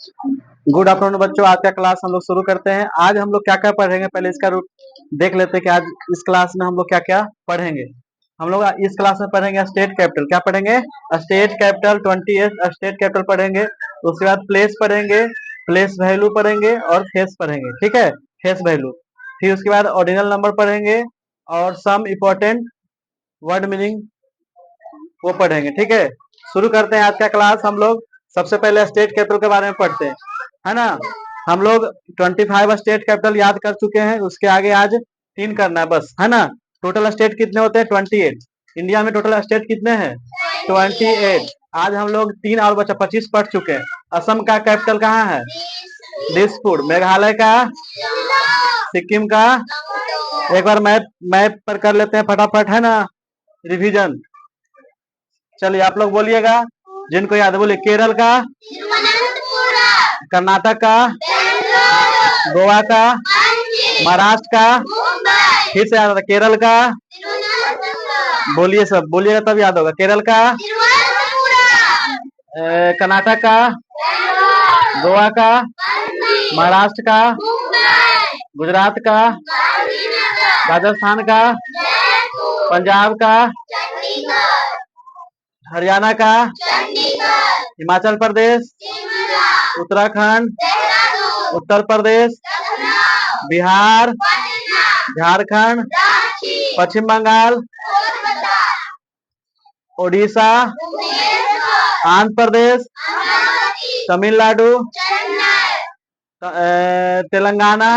Good afternoon बच्चों, आज का क्लास हम लोग शुरू करते हैं। आज हम लोग क्या क्या पढ़ेंगे, पहले इसका रूट देख लेते हैं कि आज इस क्लास में हम लोग क्या क्या पढ़ेंगे। हम लोग इस क्लास में पढ़ेंगे स्टेट कैपिटल। क्या पढ़ेंगे? स्टेट कैपिटल 28 स्टेट कैपिटल पढ़ेंगे। उसके बाद प्लेस पढ़ेंगे, प्लेस वैल्यू पढ़ेंगे और फेस पढ़ेंगे। ठीक है, फेस वैल्यू। फिर उसके बाद ऑर्डिनल नंबर पढ़ेंगे और सम इम्पोर्टेंट वर्ड मीनिंग वो पढ़ेंगे। ठीक है, शुरू करते हैं आज का क्लास। हम लोग सबसे पहले स्टेट कैपिटल के बारे में पढ़ते हैं, है ना। हम लोग 25 स्टेट कैपिटल याद कर चुके हैं, उसके आगे आज 3 करना है बस, है ना। टोटल स्टेट कितने होते हैं? 28। इंडिया में टोटल स्टेट कितने हैं? 28। आज हम लोग 3 और बचा 25 पढ़ चुके हैं। असम का कैपिटल कहाँ है? दिसपुर। मेघालय का? सिक्किम का? एक बार मैप मैप पर कर लेते हैं फटाफट, है ना, रिवीजन। चलिए आप लोग बोलिएगा जिनको याद है, बोलिए। केरल का? कर्नाटक का? गोवा का? महाराष्ट्र का? फिर से याद आता। केरल का? बोलिए, सब बोलिएगा तब याद होगा। केरल का? कर्नाटक का? गोवा का? महाराष्ट्र का? गुजरात का? राजस्थान का? पंजाब का? हरियाणा का? हिमाचल प्रदेश? उत्तराखंड? उत्तर प्रदेश? बिहार? झारखंड? पश्चिम बंगाल? उड़ीसा? आंध्र प्रदेश? तमिलनाडु? तेलंगाना?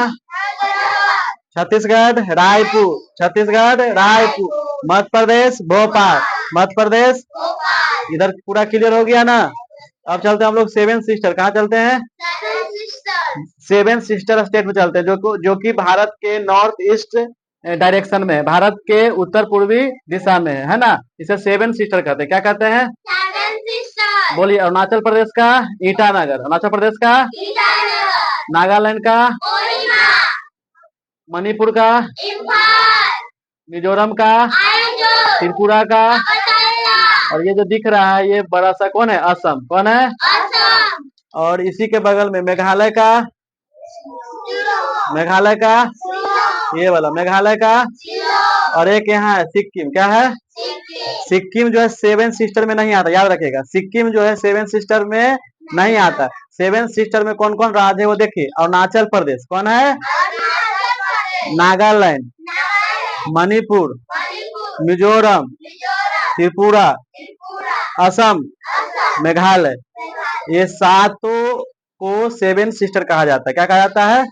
छत्तीसगढ़? रायपुर? छत्तीसगढ़ रायपुर। मध्य प्रदेश भोपाल। मध्य प्रदेश। इधर पूरा क्लियर हो गया ना। अब चलते हैं हम लोग सेवन सिस्टर। कहाँ चलते हैं? सेवन सिस्टर स्टेट में चलते हैं, जो कि भारत के नॉर्थ ईस्ट डायरेक्शन में है, भारत के उत्तर पूर्वी दिशा में है ना। इसे सेवन सिस्टर कहते हैं। क्या कहते हैं? बोलिए। अरुणाचल प्रदेश का? ईटानगर। अरुणाचल प्रदेश का? नागालैंड का? मणिपुर का? मिजोरम का? त्रिपुरा का? और ये जो दिख रहा है ये बड़ा सा कौन है? असम। कौन है? और इसी के बगल में मेघालय का? मेघालय का? ये वाला मेघालय का। और एक यहाँ है सिक्किम। क्या है? सिक्किम जो है सेवन सिस्टर में नहीं आता, याद रखिएगा। सिक्किम जो है सेवन सिस्टर में नहीं आता। सेवन सिस्टर में कौन कौन राज्य है वो देखिए। अरुणाचल प्रदेश। कौन है? नागालैंड, मणिपुर, मिजोरम, त्रिपुरा, असम, मेघालय। ये सातों को सेवन सिस्टर कहा जाता है। क्या कहा जाता है?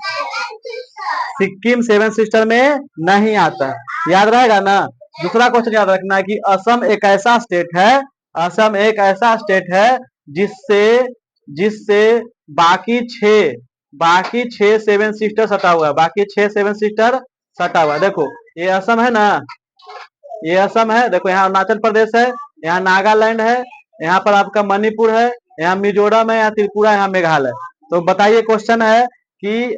सिक्किम सेवन सिस्टर में नहीं आता। याद रहेगा ना। दूसरा क्वेश्चन याद रखना है कि असम एक ऐसा स्टेट है, असम एक ऐसा स्टेट है जिससे जिससे बाकी छह सेवन सिस्टर सटा हुआ है। बाकी 6 सेवन सिस्टर सटा हुआ है। देखो ये असम है ना, ये असम है। देखो यहाँ अरुणाचल प्रदेश है, यहाँ नागालैंड है, यहाँ पर आपका मणिपुर है, यहाँ मिजोरम है, यहाँ त्रिपुरा, यहाँ मेघालय। तो बताइए, क्वेश्चन है कि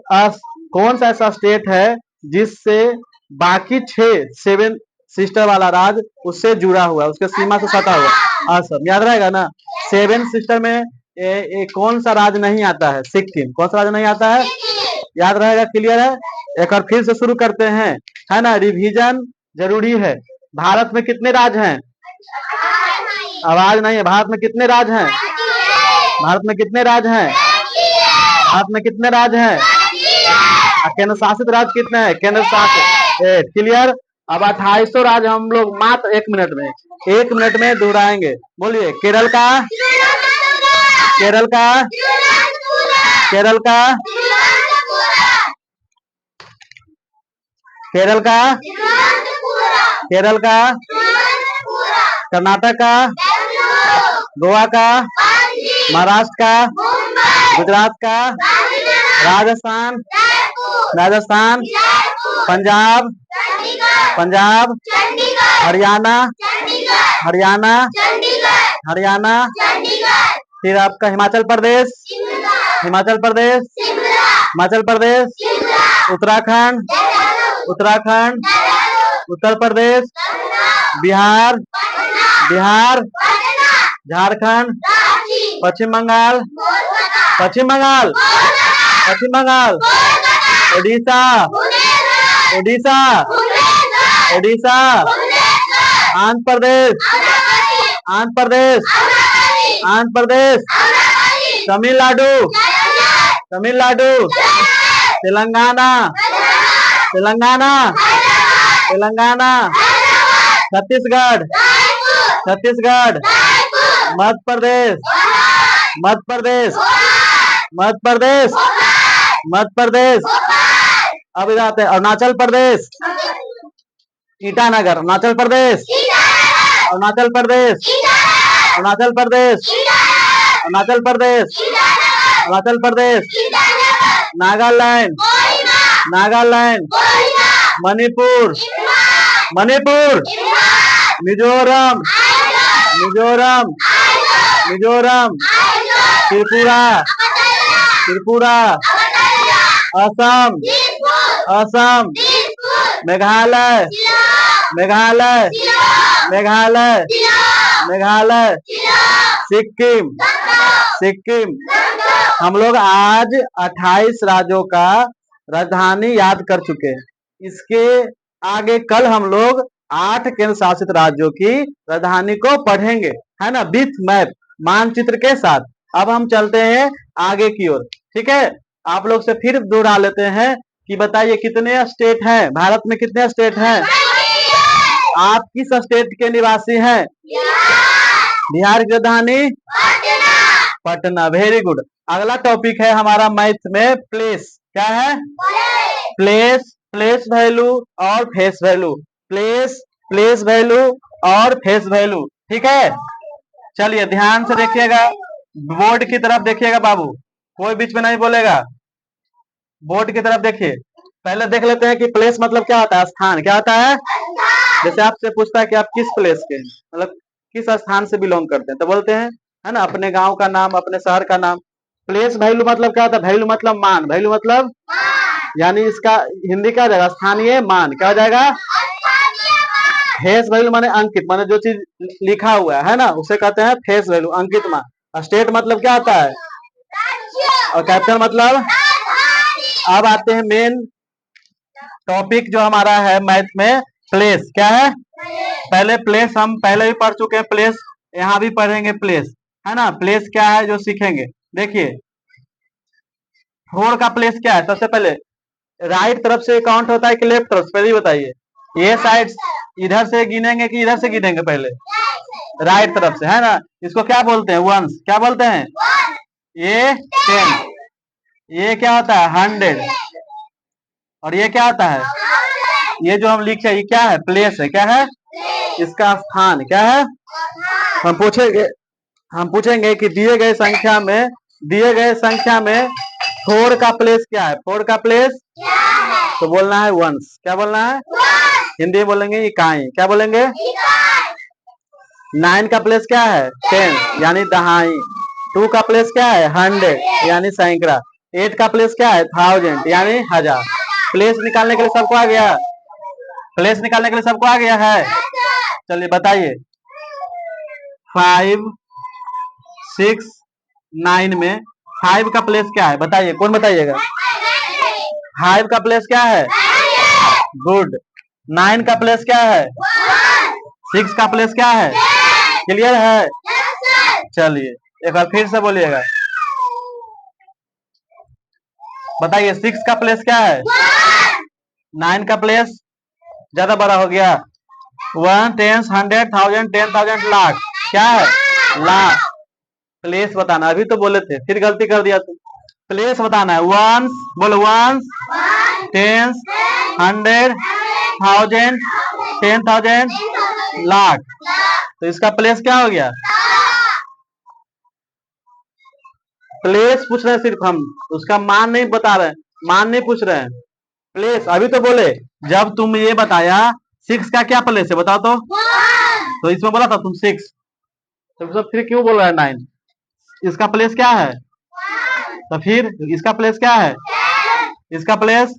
कौन सा ऐसा स्टेट है जिससे बाकी 6 सेवन सिस्टर वाला राज्य उससे जुड़ा हुआ है, उसके सीमा से सटा हुआ। असम। याद रहेगा ना। सेवन सिस्टर में कौन सा राज्य नहीं आता है? सिक्किम। कौन सा राज्य नहीं आता है? याद रहेगा। क्लियर है। एक बार फिर से शुरू करते हैं, है ना। रिवीजन जरूरी है। भारत में कितने राज्य हैं? आवाज नहीं है। भारत में कितने राज्य हैं? भारत में कितने राज्य हैं? भारत में कितने राज्य हैं? केंद्र शासित राज्य कितने हैं? केंद्र शासित। क्लियर। अब 2800 राज्य हम लोग मात्र 1 मिनट में दोहराएंगे। बोलिए। केरल का? केरल का? केरल का? केरल का? केरल का? कर्नाटक का? गोवा का? महाराष्ट्र का? गुजरात का? राजस्थान? राजस्थान? पंजाब? पंजाब? हरियाणा? हरियाणा? हरियाणा? फिर आपका हिमाचल प्रदेश? हिमाचल प्रदेश? हिमाचल प्रदेश? उत्तराखंड? उत्तराखंड? उत्तर प्रदेश? बिहार? बिहार? झारखंड, पश्चिम बंगाल, पश्चिम बंगाल, पश्चिम बंगाल, उड़ीसा, उड़ीसा, उड़ीसा, आंध्र प्रदेश, आंध्र प्रदेश, आंध्र प्रदेश, तमिलनाडु, तमिलनाडु, तेलंगाना, तेलंगाना, तेलंगाना, छत्तीसगढ़, छत्तीसगढ़, मध्य प्रदेश, मध्य प्रदेश, मध्य प्रदेश, मध्य प्रदेश। अब इधर आते हैं अरुणाचल प्रदेश, ईटानगर, अरुणाचल प्रदेश, अरुणाचल प्रदेश, अरुणाचल प्रदेश, अरुणाचल प्रदेश, अरुणाचल प्रदेश, नागालैंड, नागालैंड, मणिपुर, मणिपुर, मिजोरम, मिजोरम, मिजोरम, त्रिपुरा, त्रिपुरा, असम, असम, मेघालय, मेघालय, मेघालय, मेघालय, सिक्किम, सिक्किम। हम लोग आज 28 राज्यों का राजधानी याद कर चुके हैं। इसके आगे कल हम लोग 8 केंद्र शासित राज्यों की राजधानी को पढ़ेंगे, है ना, विथ मैप, मानचित्र के साथ। अब हम चलते हैं आगे की ओर, ठीक है। आप लोग से फिर दोहरा लेते हैं कि बताइए कितने स्टेट हैं भारत में, कितने स्टेट हैं? आप किस स्टेट के निवासी हैं? बिहार की राजधानी पटना। Very good. अगला टॉपिक है हमारा मैथ में प्लेस। क्या है? प्लेस, प्लेस वैल्यू और face value, place, place value और फेस वैल्यू, ठीक है। चलिए ध्यान से देखिएगा, बोर्ड की तरफ देखिएगा बाबू, कोई बीच में नहीं बोलेगा, बोर्ड की तरफ देखिए। पहले देख लेते हैं कि प्लेस मतलब क्या होता है, स्थान। क्या होता है? जैसे आपसे पूछता है कि आप किस प्लेस के, मतलब किस स्थान से बिलोंग करते हैं, तो बोलते हैं, है ना, अपने गांव का नाम, अपने शहर का नाम। प्लेस वैल्यू मतलब क्या होता है? वैल्यू मतलब मान, वैल्यू मतलब यानी इसका हिंदी क्या हो जाएगा? स्थानीय मान। क्या हो जाएगा? फेस वैल्यू माने अंकित, माने जो चीज लिखा हुआ है ना, उसे कहते हैं फेस वैल्यू, अंकित मान। स्टेट मतलब क्या होता है? और कैपिटल मतलब। अब आते हैं मेन टॉपिक जो हमारा है मैथ में, प्लेस। क्या है? पहले प्लेस हम पहले भी पढ़ चुके हैं, प्लेस यहाँ भी पढ़ेंगे प्लेस, है ना। प्लेस क्या है जो सीखेंगे, देखिए। फोर का प्लेस क्या है? सबसे पहले राइट तरफ से काउंट होता है कि लेफ्ट तरफ से, पहले बताइए। ये साइड इधर से गिनेंगे कि इधर से गिनेंगे? पहले राइट तरफ से, है ना। इसको क्या बोलते हैं? वंस। क्या बोलते हैं? ये 10। ये क्या होता है? 100। और ये क्या होता है? ये जो हम लिखे, ये क्या है? प्लेस है। क्या है? इसका स्थान। क्या है? हम पूछेंगे, हम पूछेंगे कि दिए गए संख्या में फोर का प्लेस क्या है? फोर का प्लेस तो बोलना है वंस। क्या बोलना है? हिंदी में बोलेंगे इकाई। क्या बोलेंगे? 9 का प्लेस क्या है? 10 यानी दहाई। 2 का प्लेस क्या है? 100 यानी सैकड़ा। 8 का प्लेस क्या है? 1000 यानी हजार। प्लेस निकालने के लिए सबको आ गया? प्लेस निकालने के लिए सबको आ गया है? चलिए बताइए। 5, 6, 9 में 5 का प्लेस क्या है? बताइए, कौन बताइएगा? 5 का प्लेस क्या है? गुड। 9 का प्लेस क्या है? 6 का प्लेस क्या है? क्लियर है? चलिए एक बार फिर से बोलिएगा, बताइए 6 का प्लेस क्या है? 9 का प्लेस ज्यादा बड़ा हो गया। 1, 10, 100, 1000, 10,000, लाख। क्या है? लाख। प्लेस बताना, अभी तो बोले थे, फिर गलती कर दिया तुम। प्लेस बताना है। वंस बोलो, वंस, 10, 100, 1000, 10,000, लाख। तो इसका प्लेस क्या हो गया? प्लेस पूछ रहे हैं सिर्फ हम, उसका मान नहीं बता रहे हैं, मान नहीं पूछ रहे हैं। प्लेस अभी तो बोले, जब तुम ये बताया 6 का क्या प्लेस है बताओ तो इसमें बोला था तुम 6, तो फिर क्यों बोल रहा है 9? इसका प्लेस क्या है? तो फिर इसका प्लेस क्या है? इसका प्लेस,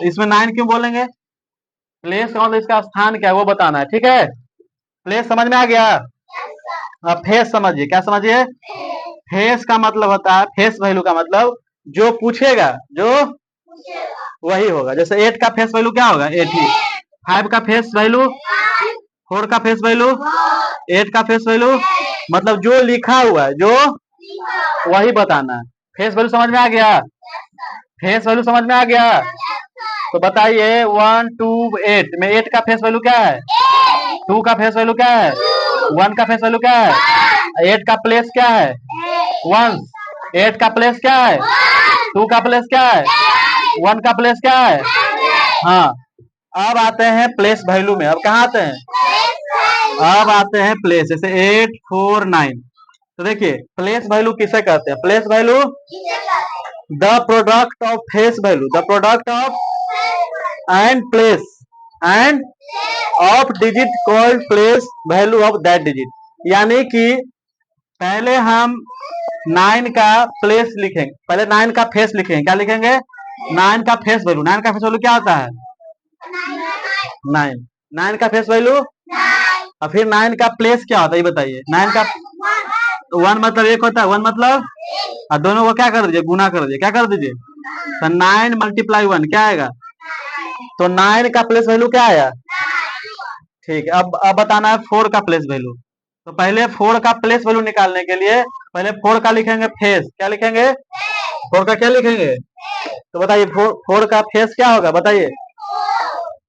इसमें 9 क्यों बोलेंगे? प्लेस का मतलब इसका स्थान क्या है वो बताना है, ठीक है। प्लेस समझ में आ गया? अब फेस समझिए, क्या समझिए? फेस का मतलब होता है, फेस वैल्यू का मतलब जो पूछेगा जो वही होगा। जैसे 8 का फेस वैल्यू क्या होगा? 8 ही। 5 का फेस वैल्यू, 4 का फेस वैल्यू, 8 का फेस वैल्यू, मतलब जो लिखा हुआ है जो वही बताना है। फेस वैल्यू समझ में आ गया? फेस वैल्यू समझ में आ गया? तो बताइए 1 2 8 में 8 का फेस वैल्यू क्या है? 2 का फेस वैल्यू क्या है? 1 का फेस वैल्यू क्या है? 8 का प्लेस क्या है? 1। 8 का प्लेस क्या है? 2 का प्लेस क्या है? 1 का प्लेस क्या है? हाँ। अब आते हैं प्लेस वैल्यू में। अब कहाँ आते हैं? अब आते हैं प्लेस। जैसे 8 4 9। तो देखिए प्लेस वैल्यू किसे कहते हैं? Place value the product of face value, the product of and place end of digit called place value of that digit. यानी कि पहले हम 9 का प्लेस लिखेंगे, पहले 9 का फेस लिखेंगे। क्या लिखेंगे? 9 का फेस वैल्यू। 9 का फेस वैल्यू क्या होता है? 9। 9 का फेस वैल्यू, और फिर 9 का प्लेस क्या होता है ये बताइए? 9 का 1 मतलब 1 होता है, 1 मतलब, और दोनों को क्या कर दीजिए? गुना कर दीजिए। क्या कर दीजिए? तो 9 मल्टीप्लाई 1 क्या आएगा? तो 9 का प्लेस वैल्यू क्या आया? ठीक है। अब बताना है 4 का प्लेस वैल्यू। तो पहले 4 का प्लेस वैल्यू निकालने के लिए पहले 4 का लिखेंगे फेस। क्या लिखेंगे? 4 का क्या लिखेंगे? तो बताइए 4 का फेस क्या होगा बताइए?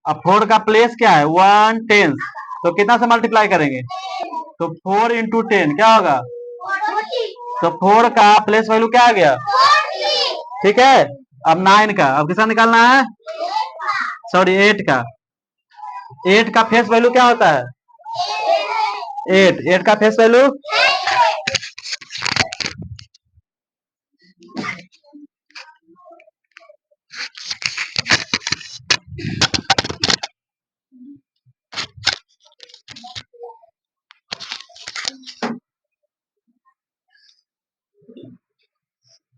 अब 4 का प्लेस क्या है? 1 10। तो कितना से मल्टीप्लाई करेंगे? तो 4 इंटू 10 क्या होगा? तो 4 का प्लेस वैल्यू क्या आ गया? ठीक है। अब 9 का, अब किसका निकालना है? सॉरी 8 का। 8 का फेस वैल्यू क्या होता है? 8। 8 का फेस वैल्यू,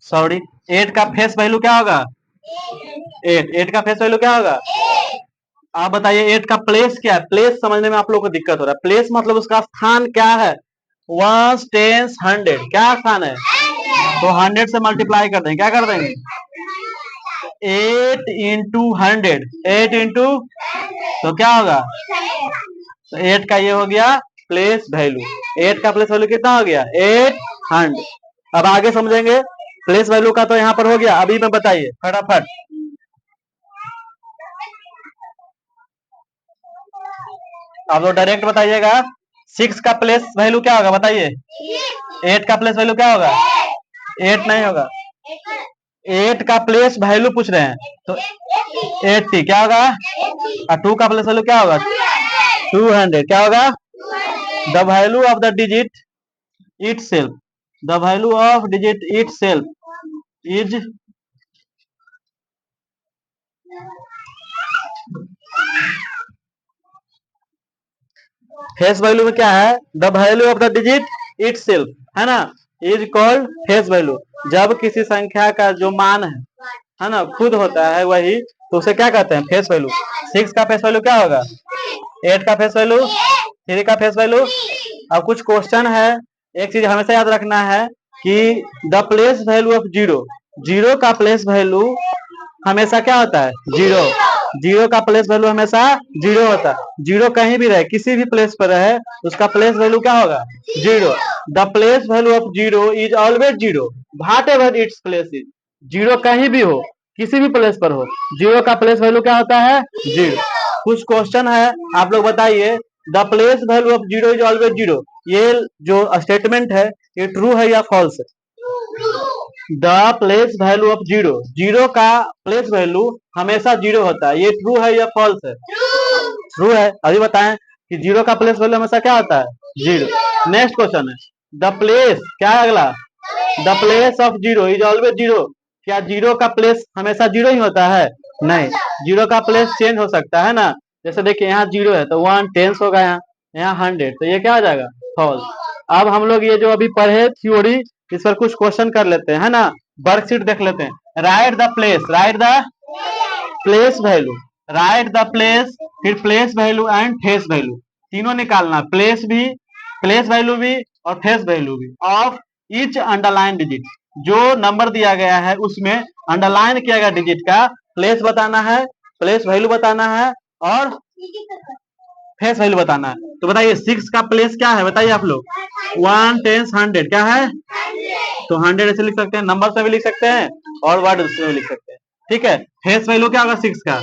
सॉरी 8 का फेस वैल्यू क्या होगा? 8। 8 का फेस वैल्यू क्या होगा? आप बताइए 8 का प्लेस क्या है? प्लेस समझने में आप लोगों को दिक्कत हो रहा है। प्लेस मतलब उसका स्थान क्या है? 1 10 100 क्या स्थान है? तो 100 से मल्टीप्लाई कर देंगे। क्या कर देंगे? 8 इंटू 100। 8 इंटू, तो क्या होगा? तो 8 का ये हो गया प्लेस वैल्यू। 8 का प्लेस वैल्यू कितना हो गया? 800। अब आगे समझेंगे। प्लेस वैल्यू का तो यहाँ पर हो गया। अभी में बताइए फटाफट। आप लोग डायरेक्ट बताइएगा। 6 का प्लेस वैल्यू क्या होगा बताइए? 8 का प्लेस वैल्यू क्या होगा? 8 नहीं होगा। 8 का प्लेस वैल्यू पूछ रहे हैं तो 80 क्या होगा? और 2 का प्लेस वैल्यू क्या होगा? 200 क्या होगा? The value of the digit it self, the value of digit it self is, face value में क्या है? The value of the digit it self है ना, इज कॉल्ड फेस वैल्यू। जब किसी संख्या का जो मान है ना, खुद होता है वही, तो उसे क्या कहते हैं? Face value. 6 का फेस वैल्यू क्या होगा? 8 का फेस वैल्यू, 3 का फेस वैल्यू। अब कुछ क्वेश्चन है, एक चीज हमेशा याद रखना है कि the place value of zero, zero का प्लेस वैल्यू हमेशा क्या होता है? जीरो। जीरो का प्लेस वैल्यू हमेशा जीरो होता है। जीरो कहीं भी रहे, किसी भी प्लेस पर रहे, उसका प्लेस वैल्यू क्या होगा? Zero. The place value of zero is always zero what ever its place is. Zero कहीं भी हो, किसी भी प्लेस पर हो, जीरो का प्लेस वैल्यू क्या होता है? जीरो। कुछ क्वेश्चन है, आप लोग बताइए। The place value of zero is always zero, ये जो स्टेटमेंट है ये ट्रू है या फॉल्स है? The place value of zero, zero का प्लेस वैल्यू हमेशा जीरो होता है, ये ट्रू है या फॉल्स है? ट्रू है। अभी बताएं कि जीरो का प्लेस वैल्यू हमेशा क्या होता है? जीरो। नेक्स्ट क्वेश्चन है, द प्लेस क्या है अगला? The place of zero is always zero, क्या जीरो का प्लेस हमेशा जीरो ही होता है? नहीं, जीरो का प्लेस चेंज हो सकता है ना। जैसे देखिए यहाँ जीरो है तो 1 10 होगा, यहाँ यहाँ 100, तो ये क्या आ जाएगा? फॉल्स। अब हम लोग ये जो अभी पढ़े थ्योरी, इस पर कुछ क्वेश्चन कर लेते हैं है ना। वर्कशीट देख लेते हैं। Right the place, write the place value, write the place, फिर place value and face value, तीनों निकालना। प्लेस भी, प्लेस वैल्यू भी और फेस वैल्यू भी ऑफ ईच अंडरलाइन डिजिट। जो नंबर दिया गया है उसमें अंडरलाइन किया गया डिजिट का प्लेस बताना है, प्लेस वैल्यू बताना है और फेस वैल्यू बताना है। तो बताइए 6 का प्लेस क्या है, बताइए आप लोग। 1 10 100 क्या है, तो 100 ऐसे लिख सकते हैं, नंबर से भी लिख सकते हैं और वर्ड से भी लिख सकते हैं। ठीक है, फेस वैल्यू क्या होगा 6 का,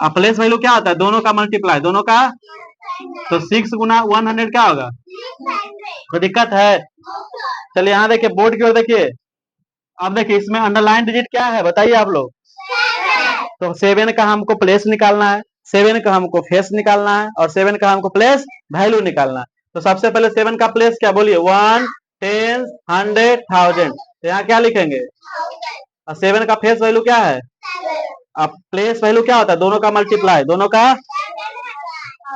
अब प्लेस वैल्यू क्या होता है, दोनों का मल्टीप्लाई, दोनों का, तो 6 गुना 100 क्या होगा, कोई दिक्कत है। चलिए यहाँ देखिए, बोर्ड की ओर देखिए। अब देखिए इसमें अंडरलाइन डिजिट क्या है बताइए आप लोग। तो 7 का हमको प्लेस निकालना है, 7 का हमको फेस निकालना है और 7 का हमको प्लेस वैल्यू निकालना है। तो सबसे पहले 7 का प्लेस क्या बोलिए, 1 10 100 1000, तो यहाँ क्या लिखेंगे। और 7 का फेस वैल्यू क्या है, अब प्लेस वैल्यू क्या होता है, दोनों का मल्टीप्लाई, दोनों का,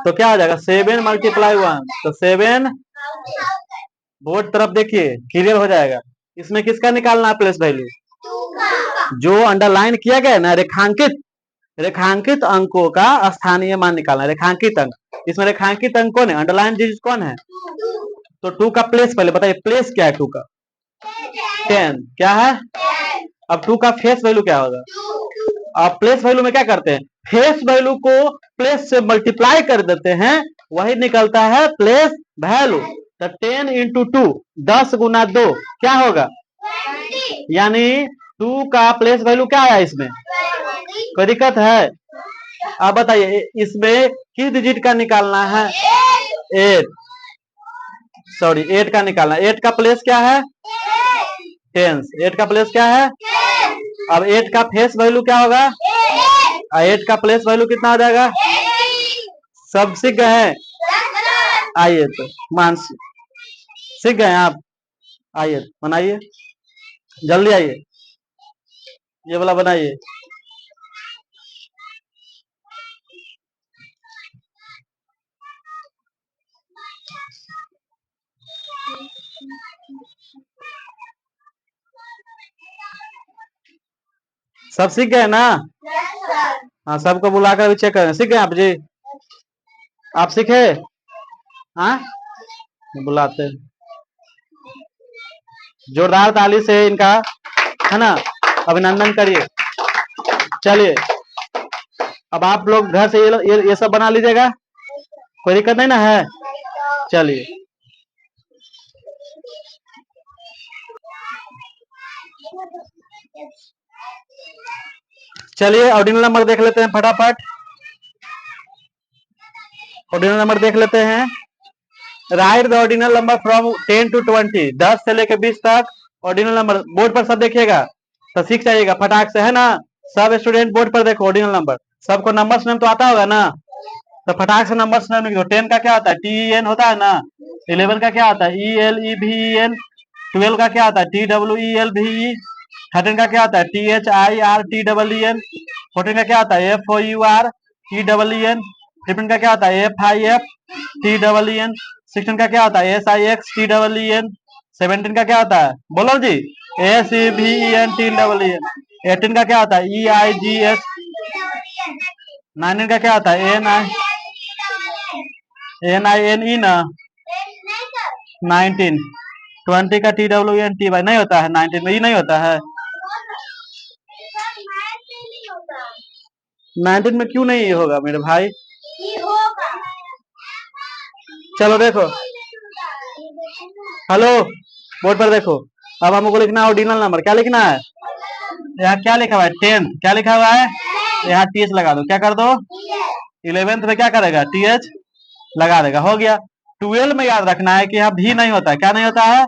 तो क्या हो जाएगा 7 मल्टीप्लाई 1, तो 7, बोर्ड तरफ देखिए क्लियर हो जाएगा। इसमें किसका निकालना है प्लेस वैल्यू, जो अंडरलाइन किया गया है ना, रेखांकित, रेखांकित अंकों का स्थानीय मान निकालना है, रेखांकित अंक। इसमें रेखांकित अंक कौन है, अंडरलाइन डिजिट कौन है, तो 2 का प्लेस पहले बताइए, प्लेस क्या है 2 का, 10 क्या है। अब 2 का फेस वैल्यू क्या होगा, आप प्लेस वैल्यू में क्या करते हैं, फेस वैल्यू को प्लेस से मल्टीप्लाई कर देते हैं, वही निकलता है प्लेस वैल्यू। तो 10 इंटू 2 10 गुना 2 क्या होगा, यानी 2 का प्लेस वैल्यू क्या आया इसमें, कोई दिक्कत है। अब बताइए इसमें किस डिजिट का निकालना है, 8, सॉरी 8 का निकालना, 8 का प्लेस क्या है 10, 8 का प्लेस क्या है। अब 8 का फेस वैल्यू क्या होगा, 8 का प्लेस वैल्यू कितना आ जाएगा, सब सीख गए हैं। आइए तो मान सीख गए आप, आइए बनाइए, जल्दी आइए, ये वाला बनाइए। सब सीख गए ना, हाँ सबको बुलाकर भी चेक करें, सीख गए आप जी, आप सीखे, हाँ बुलाते हैं, जोरदार ताली से इनका है ना अभिनंदन करिए। चलिए अब आप लोग घर से ये सब बना लीजिएगा, कोई दिक्कत नहीं ना है। चलिए चलिए ऑर्डिनल नंबर देख लेते हैं फटाफट, ऑर्डिनल नंबर देख लेते हैं। Right the ordinal number from 10 to 20, 10 से लेकर 20 तक ऑर्डिनल नंबर, बोर्ड पर सब देखिएगा तो सीख जाइएगा फटाक से, है ना। सब स्टूडेंट बोर्ड पर देखो ऑर्डिनल नंबर, सबको नंबर नेम तो आता होगा ना, तो फटाक से नंबर नेम लिख दो। 10 का क्या होता है, TEN होता है ना, 11 का क्या होता है, ELEVEN, 12 का क्या होता है, TWELVE, 13 का क्या होता है, THIRTEEN, 14 का क्या होता है, FOURTEEN, 15 का क्या होता है, FIFTEEN, 16 का क्या होता है, SIXTEEN, 17 का क्या होता है, बोलो जी, ACVENTEEN, 18 का क्या होता है, EIGS, 19 का क्या होता है, NINE ना, 19, 20 का TWENT भाई नहीं होता है, 19 में ये नहीं होता है, 19 में क्यों नहीं होगा मेरे भाई, चलो देखो, हेलो बोर्ड पर देखो। अब हमको लिखना है ऑर्डिनल नंबर, क्या लिखना है, यहाँ क्या लिखा हुआ है 10, क्या लिखा हुआ है, यहाँ TH लगा दो, क्या कर दो, 11th में क्या करेगा TH लगा देगा, हो गया। 12 में याद रखना है कि यहाँ भी नहीं होता है, क्या नहीं होता है,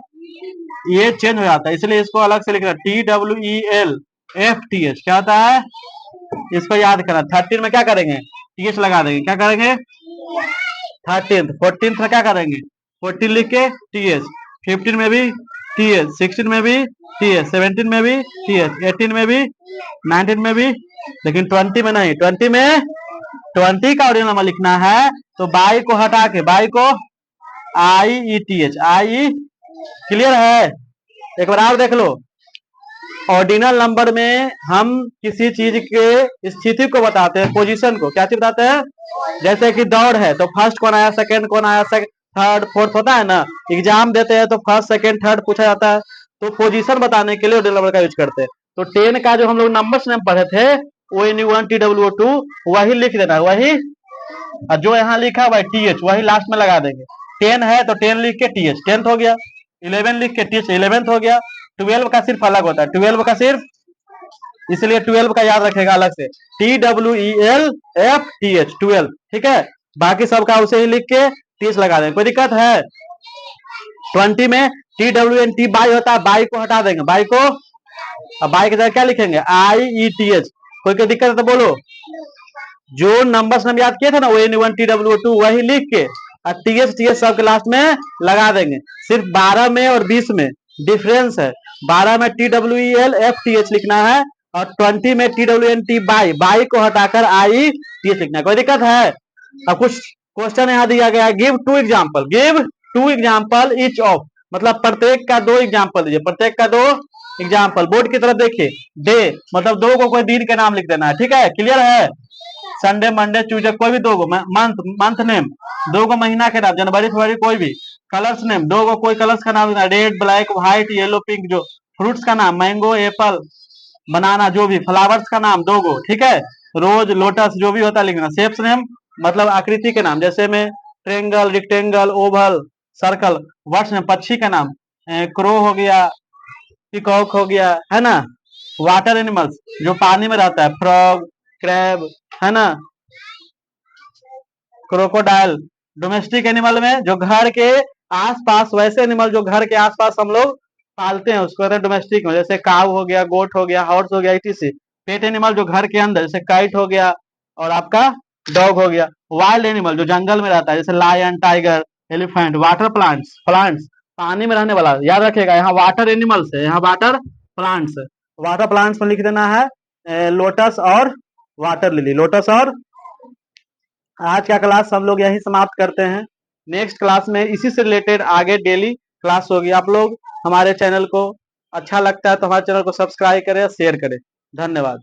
ये चेंज हो जाता है, इसलिए इसको अलग से लिखना, TWELFTH क्या होता है, इसको याद करना। 13 में क्या करेंगे, TH लगा देंगे, क्या करेंगे 13th, 14th में क्या करेंगे 14 लिख के TH, 15 में भी TH, 16 में भी TH, 17 में भी TH, 18 में भी, 19 में भी, लेकिन 20 में नहीं, 20 में 20 का ऑर्डिनल नंबर लिखना है तो बाई को हटा के, बाई को IETH, आई, क्लियर है। एक बार आप देख लो, ऑर्डिनल नंबर में हम किसी चीज के स्थिति को बताते हैं, पोजीशन को, क्या चीज बताते हैं, जैसे कि दौड़ है तो फर्स्ट कौन आया, सेकंड कौन आया, थर्ड, फोर्थ होता है ना, एग्जाम देते हैं तो फर्स्ट, सेकंड, थर्ड पूछा जाता है, तो पोजीशन बताने के लिए रोल नंबर का यूज करते हैं। तो 10 का जो हम लोग नंबर्स नेम पढ़े थे, ONU1 TWO2 वही लिख देना है, वही, और जो यहाँ लिखा हुआ है TH वही लास्ट में लगा देंगे। 10 है तो 10 लिख के TH 10th हो गया, 11 लिख के TH 11th हो गया। 12 का सिर्फ अलग होता है, 12 का सिर्फ, इसलिए 12 का याद रखेगा अलग से, TWELFTH 12, ठीक है। बाकी सबका उसे ही लिख के TH लगा देंगे, कोई दिक्कत है? 20 में TWNT बाई होता है, बाई को हटा देंगे, बाई को, अब बाई की जगह क्या लिखेंगे, IETH। कोई दिक्कत है तो बोलो। जो नंबर्स हम याद किए थे ना, ONU1 TWO2 वही लिख के और TH सब के लास्ट में लगा देंगे। सिर्फ 12 में और 20 में डिफरेंस है, 12 में TWELFTH लिखना है और 20 में TWNT बाई, बाई को हटाकर IETH लिखना है, कोई दिक्कत है? अब कुछ क्वेश्चन यहाँ दिया गया है, give 2 example, give 2 example each of, मतलब प्रत्येक का 2 एग्जाम्पल दीजिए, प्रत्येक का 2 एग्जाम्पल। बोर्ड की तरफ देखिए, डे मतलब 2 को कोई दिन के नाम लिख देना है, ठीक है, क्लियर है? संडे, मंडे, ट्यूजडे, कोई भी 2 को, मंथ, मंथ नेम 2 को महीना के नाम, जनवरी, फरवरी, कोई भी। कलर्स नेम 2 को कोई कलर्स का नाम लिखना, red, black, white, yellow, pink. जो फ्रूट्स का नाम, मैंगो, एप्पल, बनाना, जो भी। फ्लावर्स का नाम 2 को, ठीक है, रोज, लोटस, जो भी होता है लिखना। शेप्स नेम मतलब आकृति के नाम, जैसे में triangle, rectangle, Oval, circle. Words name पक्षी का नाम, क्रो हो गया, पिकॉक हो गया, है ना। वाटर एनिमल्स जो पानी में रहता है, फ्रॉग, क्रैब, है ना, क्रोकोडाइल। डोमेस्टिक एनिमल में जो घर के आसपास, वैसे एनिमल जो घर के आसपास हम लोग पालते हैं उसको कहते हैं डोमेस्टिक में, जैसे काऊ हो गया, गोट हो गया, हॉर्स हो गया, etc। पेट एनिमल जो घर के अंदर, जैसे काइट हो गया और आपका डॉग हो गया। वाइल्ड एनिमल जो जंगल में रहता है, जैसे lion, tiger, elephant. Water plants, plants पानी में रहने वाला, याद रखिएगा, यहाँ वाटर एनिमल्स है, यहाँ वाटर प्लांट्स। वाटर प्लांट्स में लिख देना है लोटस और वाटर लिली, लोटस और। आज का क्लास हम लोग यही समाप्त करते हैं। नेक्स्ट क्लास में इसी से रिलेटेड आगे डेली क्लास होगी। आप लोग हमारे चैनल को अच्छा लगता है तो हमारे चैनल को सब्सक्राइब करें, शेयर करें। धन्यवाद।